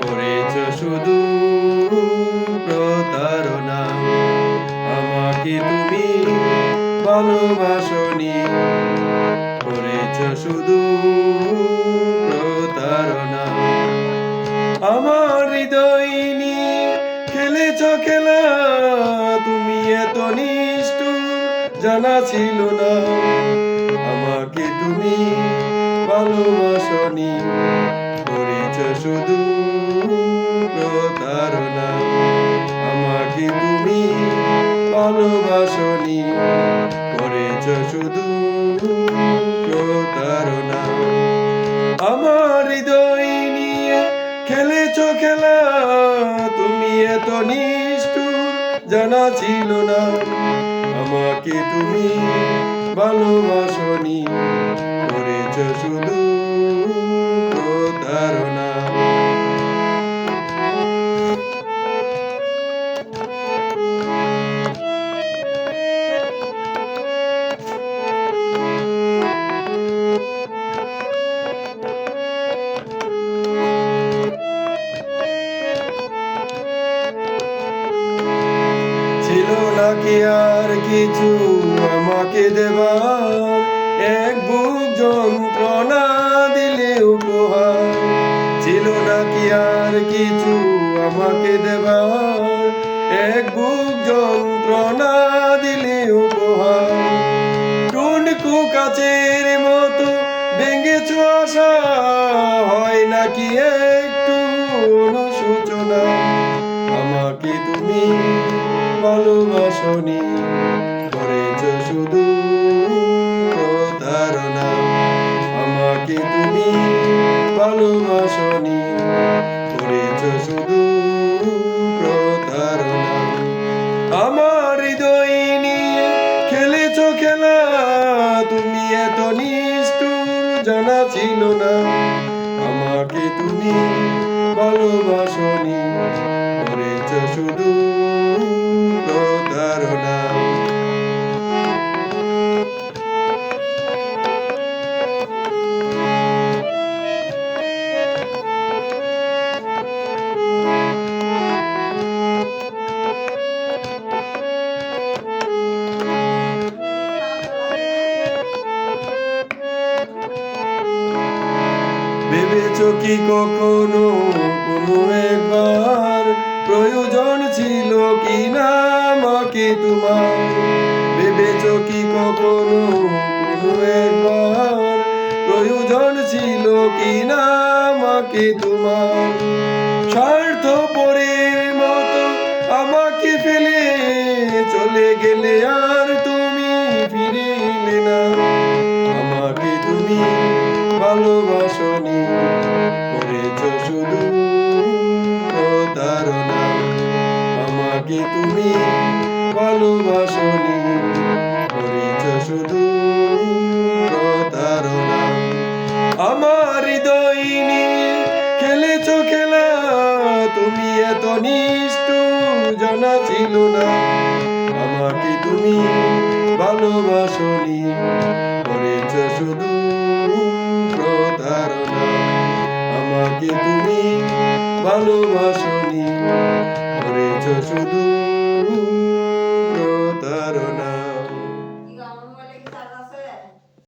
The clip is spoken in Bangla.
করেছ শুধু প্রতারণা। আমাকে তুমি ভালোবাসনি, করেছ শুধু প্রতারণা। আমার হৃদয় নিয়ে খেলেছ খেলা, তুমি এত নিষ্ঠুর জানা ছিল না। আমাকে তুমি ভালোবাসনি, করেছ শুধু প্রতারণা। আমাকে তুমি ভালোবাসনি, করেছ শুধু প্রতারণা। আমার হৃদয় নিয়ে খেলেছ খেলা, তুমি এত নিষ্ঠুর জানা ছিল না। আমাকে তুমি ভালোবাসনি, করেছ শুধু প্রতারণা। ছিল নাকি আর কিছু আমাকে দেবার, এক বুক যন্ত্রণা দিলে উপহার। ছিল নাকি আর কিছু আমাকে দেবার, এক বুক যন্ত্রণা দিলে উপহার। টুনকু কাচের মতো ভেঙেছ আশা, হয় নাকি একটু অনুশোচনা। আমাকে তুমি ভালোবাসনি, করেছ শুধু প্রতারণা। আমাকে তুমি ভালোবাসনি, করেছ শুধু প্রতারণা। আমার হৃদয় নিয়ে খেলেছ খেলা, তুমি এত নিষ্ঠুর জানা ছিল না। আমাকে তুমি ভালোবাসনি, করেছ শুধু প্রতারণা। ভেবেছ কি কখনো কোনো একবার, প্রয়োজন ছিল কি না আমাকে তোমার? ভেবেছ কি কখনো কোনো একবার, প্রয়োজন ছিল কি না আমাকে তোমার? স্বার্থপরের মতো আমাকে ফেলে চলে গেলে, আর তুমি ফিরে এলে না। আমাকে তুমি ভালোবাসনি, করেছ শুধু প্রতারণা। আমাকে তুমি ভালোবাসনি, করেছ শুধু প্রতারণা। আমার হৃদয় নিয়ে খেলেছ খেলা, তুমি এত নিষ্ঠুর জানা ছিল না। আমাকে তুমি ভালোবাসনি, করেছ শুধু প্রতারণা। আমাকে তুমি ভালোবাসনি, করেছ শুধু